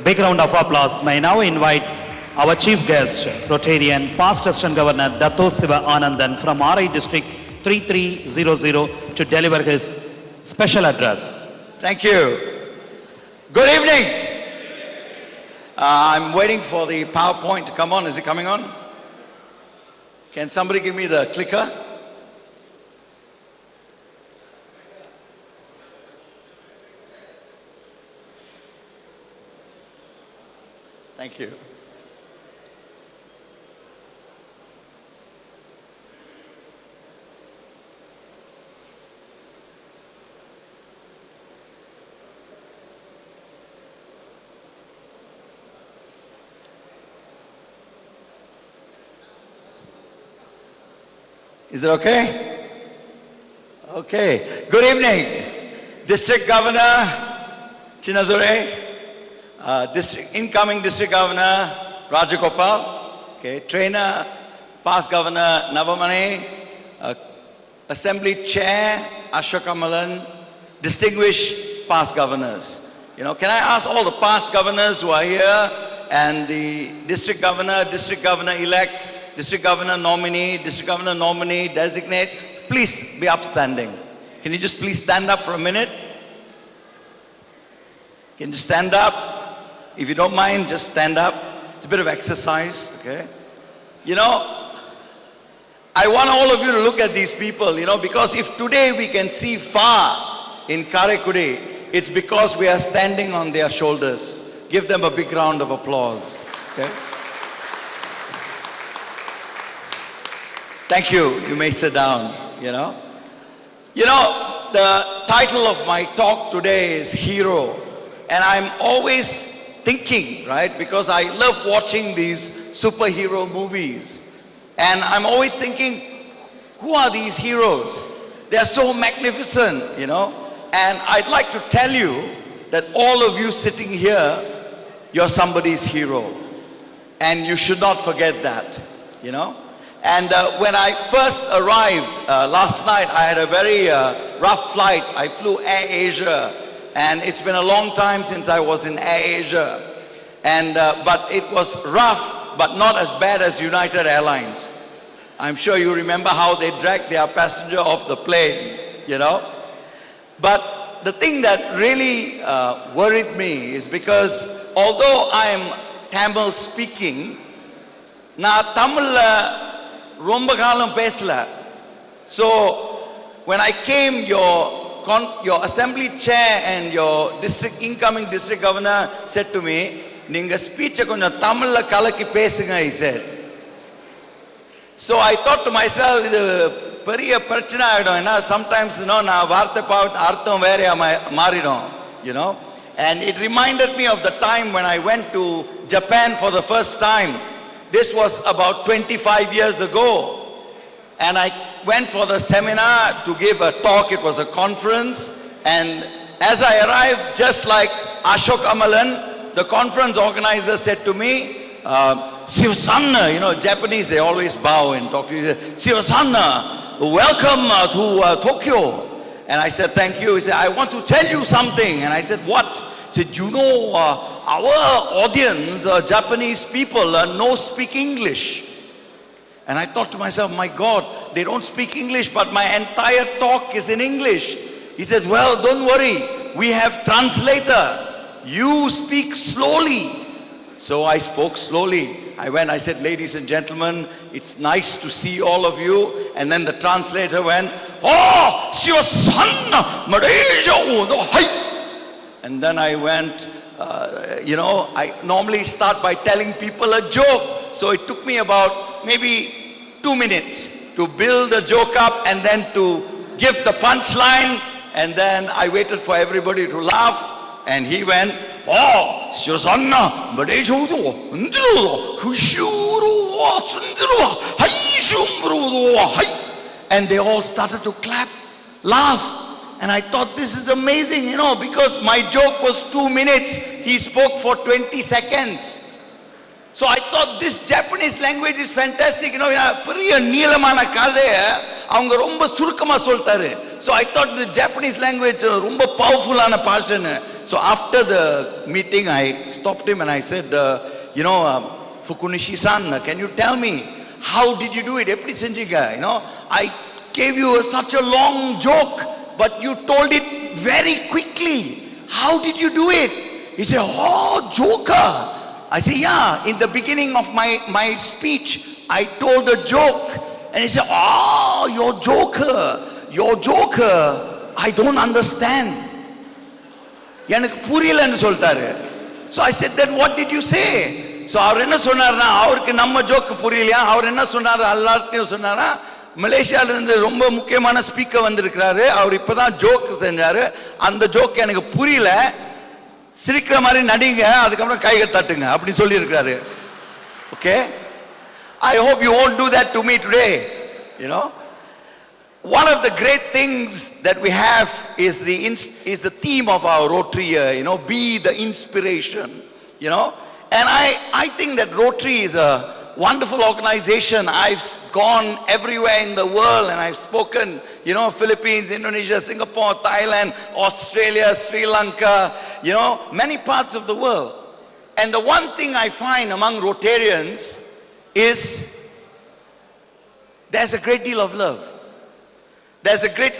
big round of applause. May I now invite our chief guest, Rotarian, past Assistant Governor Dato Siva Anandan from RI District 3300 to deliver his special address. Thank you. Good evening. I'm waiting for the PowerPoint to come on. Is it coming on? Can somebody give me the clicker? Thank you. Is it okay? Okay. Good evening, District Governor Chinadure, incoming District Governor Rajagopal, okay, Trainer, past Governor Navamane, Assembly Chair Ashokamalan, distinguished past governors. You know, can I ask all the past governors who are here and the District Governor-elect, District Governor nominee, District Governor nominee, designate, please be upstanding. Can you just please stand up for a minute? Can you stand up? If you don't mind, just stand up. It's a bit of exercise, okay? You know, I want all of you to look at these people, you know, because if today we can see far in Karaikudi, it's because we are standing on their shoulders. Give them a big round of applause, okay? Thank you. You may sit down, you know. You know, the title of my talk today is Hero. And I'm always thinking, right, because I love watching these superhero movies. And I'm always thinking, who are these heroes? They're so magnificent, you know. And I'd like to tell you that all of you sitting here, you're somebody's hero. And you should not forget that, you know. And when I first arrived last night, I had a very rough flight. I flew Air Asia, and it's been a long time since I was in Air Asia. And but it was rough, but not as bad as United Airlines. I'm sure you remember how they dragged their passenger off the plane, you know. But the thing that really worried me is because although I am Tamil speaking, na Tamil romba kalam pesla. So when I came, your assembly chair and your incoming district governor said to me, "Ninga speech konja Tamil la kalaki pesunga," he said. So I thought to myself, idu periya prachana aidum, sometimes, you know, na vaartha artham vera maaridum, you know. And it reminded me of the time when I went to Japan for the first time. This was about 25 years ago. And I went for the seminar to give a talk. It was a conference. And as I arrived, just like Ashok Amalan, the conference organizer said to me, "Sivasanna," you know, Japanese, they always bow and talk to you. "Sivasanna, welcome to Tokyo." And I said, "Thank you." He said, "I want to tell you something." And I said, "What?" He said, "You know, our audience, Japanese people, no speak English." And I thought to myself, my God, they don't speak English, but my entire talk is in English. He said, "Well, don't worry. We have translator. You speak slowly." So I spoke slowly. I said, "Ladies and gentlemen, it's nice to see all of you." And then the translator went, "Oh, Shivasanna, Malaysia, hi." And then I went, you know, I normally start by telling people a joke. So it took me about maybe 2 minutes to build the joke up and then to give the punchline. And then I waited for everybody to laugh. And he went, "Oh, Shivasanna, and they all started to clap, laugh. And I thought, this is amazing, you know, because my joke was 2 minutes. He spoke for 20 seconds. So I thought this Japanese language is fantastic. You know, பெரிய நீளமான கதையை அவங்க ரொம்ப சுருக்கமா சொல்லிட்டாரு. So I thought the Japanese language ரொம்ப பவர்ஃபுல்லான பாஷன்னு. So after the meeting, I stopped him and I said, Fukunishi-san, can you tell me, how did you do it? Eppadi senjinga? I gave you such a long joke, but you told it very quickly. How did you do it? He said, oh, joker. I said, yeah, in the beginning of my speech, I told a joke. And he said, oh, your joker, I don't understand. So I said, then what did you say? So அவர் என்ன சொன்னார்னா, அவருக்கு நம்ம joke புரியலையா? அவர் என்ன சொன்னார்? எல்லார்ட்டையும் சொன்னாரா, மலேசியால இருந்து ரொம்ப முக்கியமான ஸ்பீக்கர் வந்திருக்காரு, அவர் இப்பதான் ஜோக் செஞ்சாரு, அந்த ஜோக் எனக்கு புரியல, சிரிக்கிற மாதிரி நடிங்க, அதுக்கப்புறம் கையை தட்டுங்க அப்படி சொல்லி இருக்காரு. Okay? I hope you won't do that to me today. One of the great things that we have is the theme of our Rotary year, be the inspiration, And I think that Rotary is a wonderful organization. I've gone everywhere in the world and I've spoken, Philippines, Indonesia, Singapore, Thailand, Australia, Sri Lanka, many parts of the world. And the one thing I find among Rotarians is there's a great deal of love.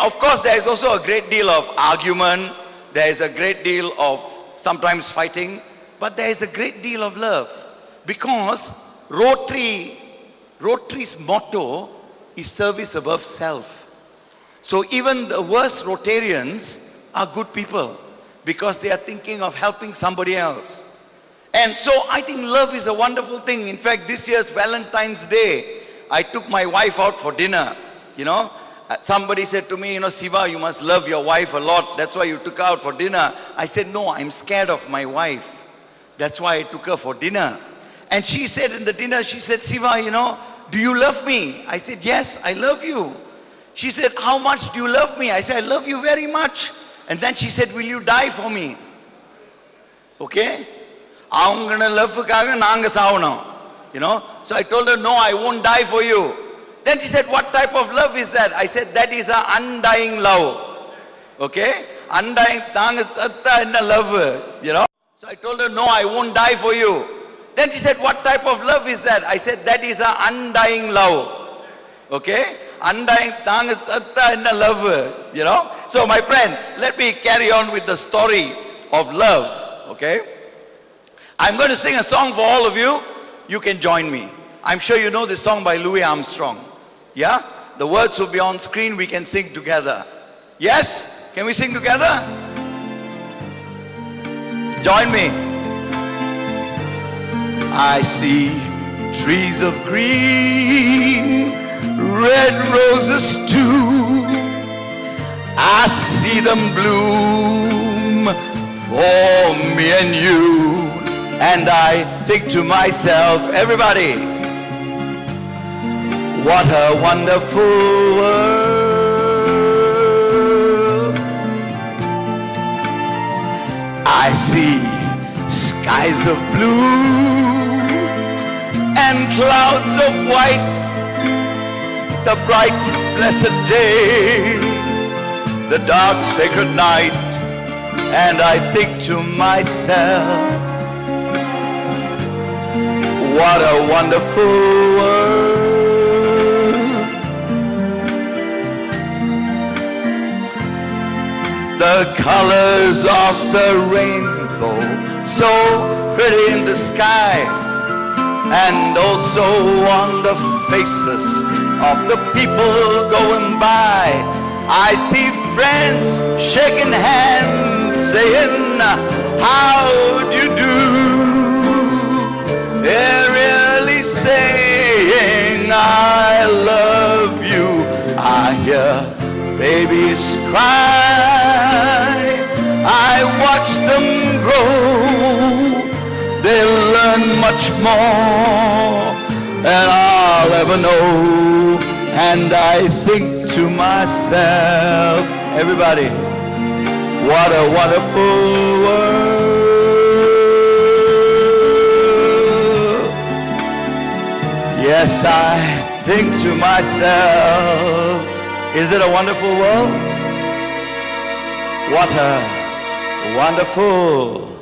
Of course, there is also a great deal of argument. There is a great deal of sometimes fighting. But there is a great deal of love. Because Rotary's motto is service above self. So even the worst Rotarians are good people because they are thinking of helping somebody else. And so I think love is a wonderful thing. In fact, this year's Valentine's Day, I took my wife out for dinner. Somebody said to me, Siva, you must love your wife a lot. That's why you took her out for dinner. I said, no, I'm scared of my wife. That's why I took her for dinner. And she said in the dinner, she said, Siva, do you love me? I said, yes, I love you. She said, how much do you love me? I said, I love you very much. And then she said, will you die for me? Okay? I'm going to love you. So I told her, no, I won't die for you. Then she said, what type of love is that? I said, that is an undying love. Okay? Undying, love, So I told her, no, I won't die for you. Then she said, what type of love is that? I said, that is an undying love. Okay? Undying, love, So my friends, let me carry on with the story of love. Okay? I'm going to sing a song for all of you. You can join me. I'm sure you know this song by Louis Armstrong. Yeah? The words will be on screen. We can sing together. Yes? Can we sing together? Join me. I see trees of green, red roses too. I see them bloom for me and you. And I think to myself, everybody, what a wonderful world. I see skies of blue and clouds of white, the bright blessed day, the dark sacred night, and I think to myself, what a wonderful world. The colors of the rainbow, so pretty in the sky, and also on the faces of the people going by. I see friends shaking hands, saying, how do you do? They're really saying, I love you. I hear babies cry. I watch them grow. They'll learn much more than I'll ever know. And I think to myself, everybody, what a wonderful world. Yes, I think to myself, is it a wonderful world? What a Wonderful.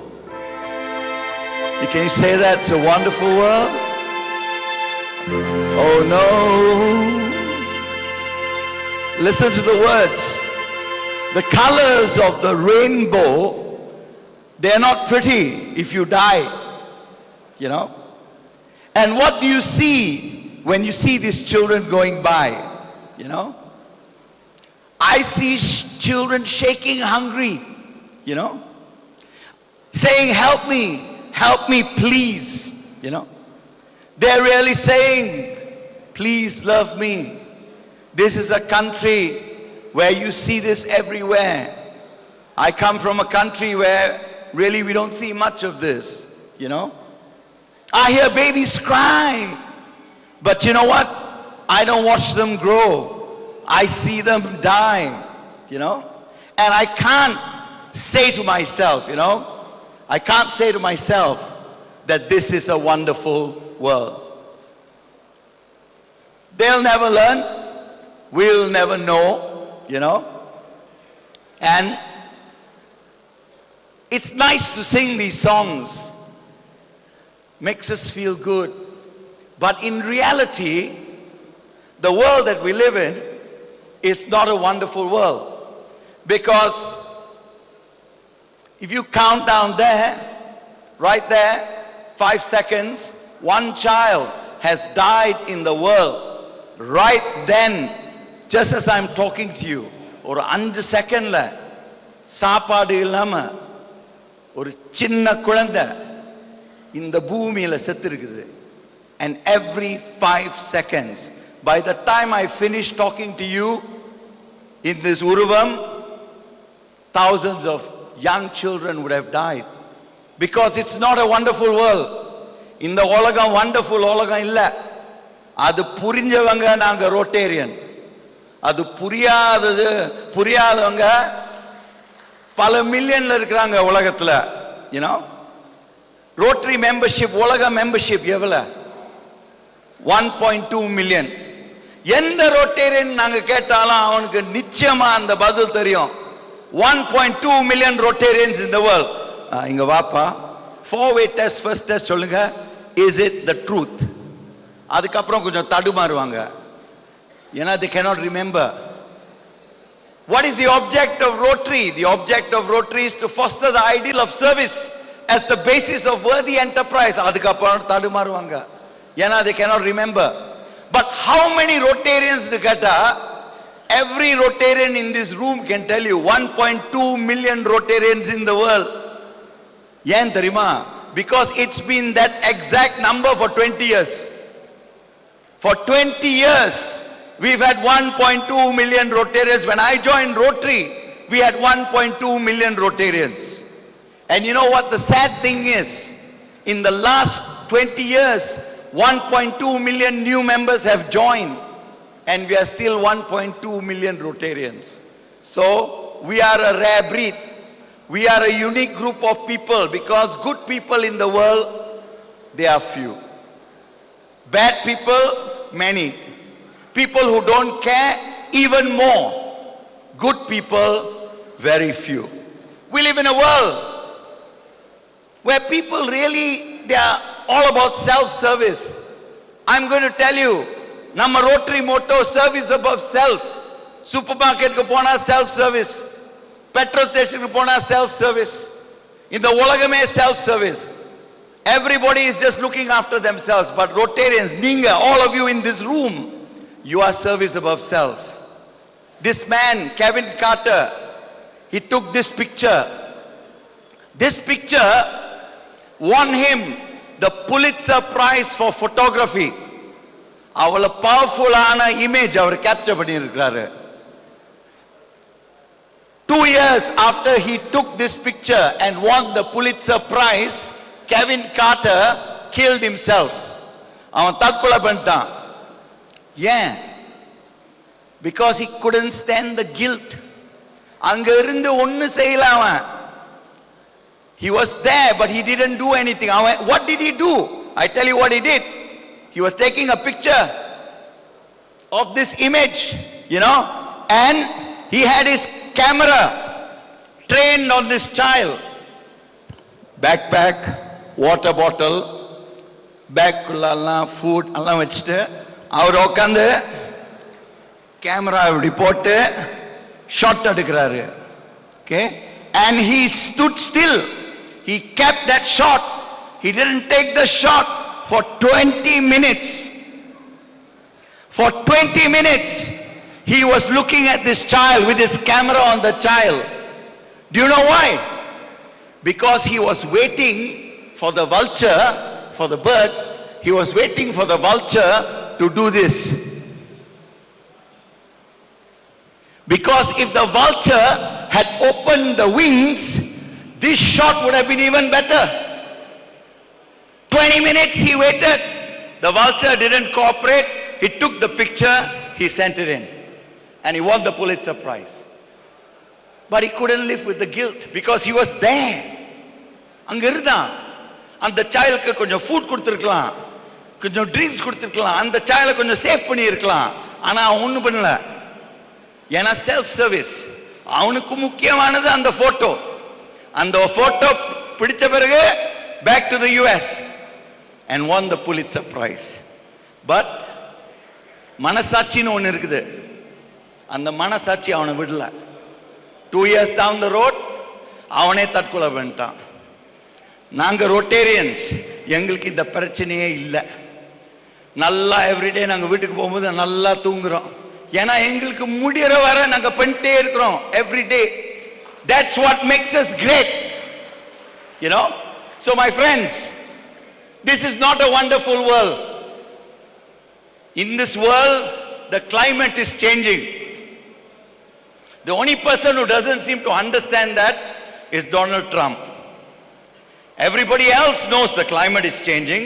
You can say that it's a wonderful world? Oh no. Listen to the words. The colors of the rainbow, they're not pretty if you die, you know. And what do you see when you see these children going by, you know? I see children shaking hungry, you know, saying, help me, please, you know. They're really saying, please love me. This is a country where you see this everywhere. I come from a country where really we don't see much of this, you know. I hear babies cry, but you know what? I don't watch them grow. I see them die, you know. And I can't say to myself, you know, I can't say to myself that this is a wonderful world. They'll never learn. We'll never know, you know. And it's nice to sing these songs. Makes us feel good. But in reality, the world that we live in is not a wonderful world. Because if you count down there, right there, 5 seconds, one child has died in the world. Right then, just as I'm talking to you, or 5 secondல சாப்பாடு இல்லாம ஒரு சின்ன குழந்தை இந்த பூமியில செத்து இருக்குது. And every 5 seconds, by the time I finish talking to you in this URUVAM, thousands of young children would have died. Because it's not a wonderful world. இந்த உலகம் wonderful உலகம் இல்ல. அது புரிஞ்சவங்க நாங்க Rotarian. அது புரியாதவங்க பல மில்லியன்ல இருக்கிறாங்க உலகத்துல, you know. Rotary membership, உலக membership எவ்வளவு? 1.2 million. எந்த Rotarian நாங்க கேட்டாலும் அவனுக்கு நிச்சயமா அந்த பதில் தெரியும். 1.2 million Rotarians in the world. இங்க வாப்பா, 4-way test, first test சொல்லுங்க. Is it the truth? அதுக்கப்புறம் கொஞ்சம் தடுமாறுவாங்க. You know, they cannot remember. What is the object of Rotary? The object of Rotary is to foster the ideal of service as the basis of worthy enterprise. அதுக்கப்புறம் தடுமாறுவாங்க. You know, they cannot remember. But how many Rotarians do கேட்டா, every Rotarian in this room can tell you 1.2 million Rotarians in the world. ஏன் தெரியுமா? Because it's been that exact number for 20 years. For 20 years, we've had 1.2 million Rotarians. When I joined Rotary, we had 1.2 million Rotarians. And you know what the sad thing is? In the last 20 years, 1.2 million new members have joined. And we are still 1.2 million Rotarians. So, we are a rare breed. We are a unique group of people because good people in the world, they are few. Bad people, many. People who don't care, even more. Good people, very few. We live in a world where people really, they are all about self-service. I'm going to tell you, Namma Rotary motto, service above self. Supermarket ku pona self-service. Petrol station ku pona self-service. In the ulagame self-service. Everybody is just looking after themselves. But Rotarians, Ninga, all of you in this room, you are service above self. This man, Kevin Carter, he took this picture. This picture won him the Pulitzer Prize for photography. Avala powerful ana image our capture பண்ணியிருக்கிறாரு. 2 years after he took this picture and won the Pulitzer Prize, Kevin Carter killed himself. அவன் தற்கொலை பண்ணிட்டான். ஏன்? Because he couldn't stand the guilt. அங்க இருந்து ஒண்ணு செய்யல அவன். He was there but he didn't do anything. What did he do? I tell you what he did. He was taking a picture of this image, you know, and he had his camera trained on this child. Backpack, water bottle, bag kulla food alla vechittu avaru okkandu camera report shot edukkararu. Okay, and he stood still. He kept that shot. He didn't take the shot for 20 minutes. For 20 minutes he was looking at this child with his camera on the child. Do you know why? Because he was waiting for the vulture, for the bird. He was waiting for the vulture to do this. Because if the vulture had opened the wings, this shot would have been even better. 20 minutes he waited. The vulture didn't cooperate. He took the picture, he sent it in. And he won the Pulitzer Prize. But he couldn't live with the guilt because he was there. Angirda. And the child ku konjam food kuduthirkalam. Konjam drinks kuduthirkalam. And the child konjam save panni irkalam. Ana onnu pannala. Yana self service. Avanukku mukkiyamaanadhu and the photo. And the photo pidicha piragu back to the US and won the Pulitzer Prize. But manasachinu onnu irukudhu. And the manasachi avana vidala. 2 years down the road avane tatkula பண்ணிட்டான். நாங்க Rotarians எங்களுக்கு இந்த பிரச்சனையே இல்ல. நல்லா everyday நாங்க வீட்டுக்கு போகும்போது நல்லா தூங்குறோம். ஏனா எங்களுக்கு முடியற வரை நாங்க பண்ணிட்டே இருக்கோம் every day. That's what makes us great. You know? So my friends, this is not a wonderful world. In this world, the climate is changing. The only person who doesn't seem to understand that is Donald Trump. Everybody else knows the climate is changing.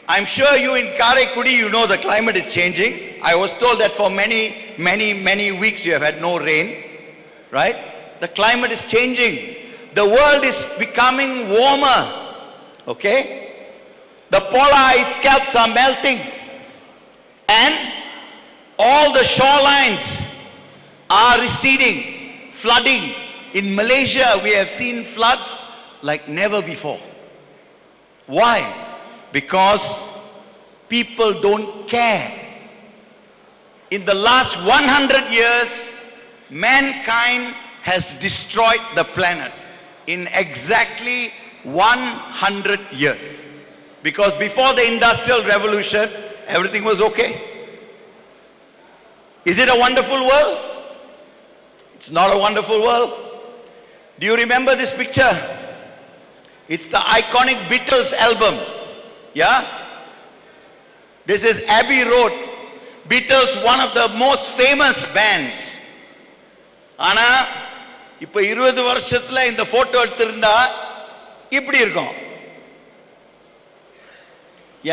I'm sure you in Karaikudi, you know the climate is changing. I was told that for many weeks you have had no rain, right? The climate is changing. The world is becoming warmer, okay? The polar ice caps are melting. And all the shorelines are receding, flooding. In Malaysia, we have seen floods like never before. Why? Because people don't care. In the last 100 years, mankind has destroyed the planet in exactly 100 years. Because before the Industrial Revolution, everything was okay. Is it a wonderful world? It's not a wonderful world. Do you remember this picture? It's the iconic Beatles album. Yeah? This is Abbey Road. Beatles, one of the most famous bands. ஆனா இப்ப 20 வருஷத்துல இந்த photo எடுத்திருந்தா இப்படி இருக்கும்.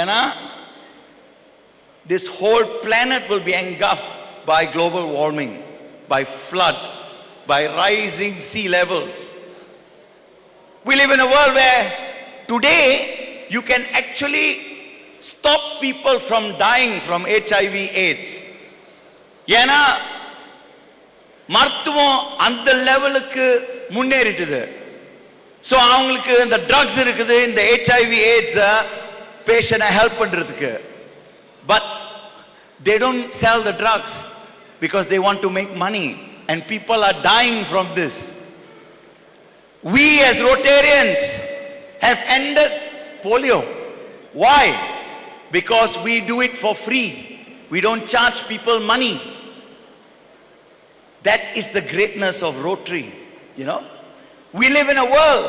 ஏன்னா this whole planet will be engulfed by global warming, by flood, by rising sea levels. We live in a world where today you can actually stop people from dying from HIV AIDS. ஏன்னா மருத்துவம் அந்த லெவலுக்கு முன்னேறிட்டுது. So அவங்களுக்கு இந்த drugs இருக்குது, இந்த HIV AIDS பேஷண்ட்டை help பண்றதுக்கு. But they don't sell the drugs because they want to make money, and people are dying from this. We as Rotarians have ended polio. Why? Because we do it for free. We don't charge people money. That is the greatness of Rotary, you know. We live in a world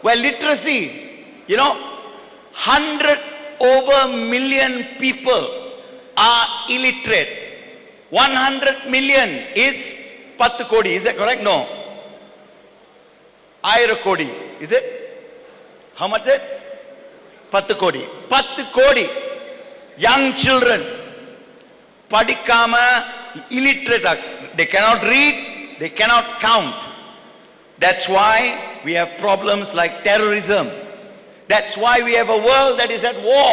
where literacy, you know, 100 over million people are illiterate. 100 million is 10 kodi. Is that correct? No. 1000 kodi. Is it? How much is it? 10 kodi. 10 kodi young children padikama illiterate. They cannot read, they cannot count. That's why we have problems like terrorism. That's why we have a world that is at war.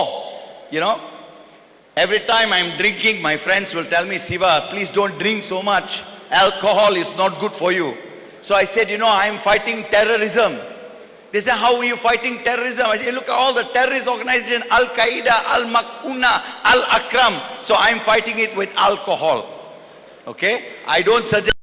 You know, every time I'm drinking, my friends will tell me, Siva, please don't drink so much. Alcohol is not good for you. So I said, you know, I'm fighting terrorism. They say, how are you fighting terrorism? I say, look at all the terrorist organizations, Al-Qaeda, Al-Makuna, Al-Akram. So I'm fighting it with alcohol. Okay? I don't suggest